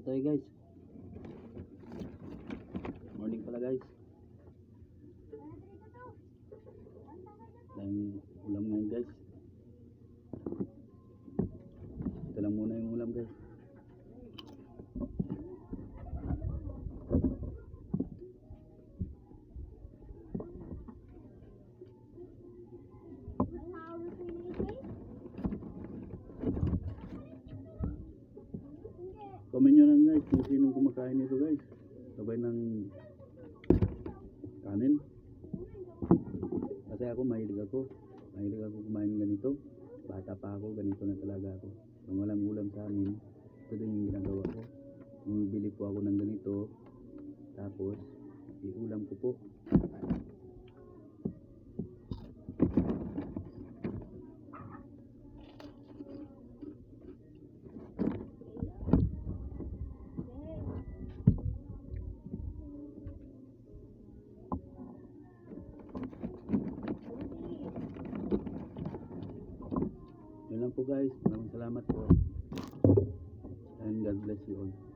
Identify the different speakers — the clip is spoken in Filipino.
Speaker 1: tayo guys. Morning pala guys. Tayong ulam ngayon guys. Ito lang muna yung ulam guys. Comment nyo lang guys kung sinong kumakain nito guys. Sabay ng kanin. Kasi ako mahilig ako kumain ganito. Bata pa ako, ganito na talaga ako. Kung walang ulam sa amin, ito din yung ginagawa ko. Bumibili po ako ng ganito. Tapos iulam ko po. Yun lang po guys. Maraming salamat po. And God bless you all.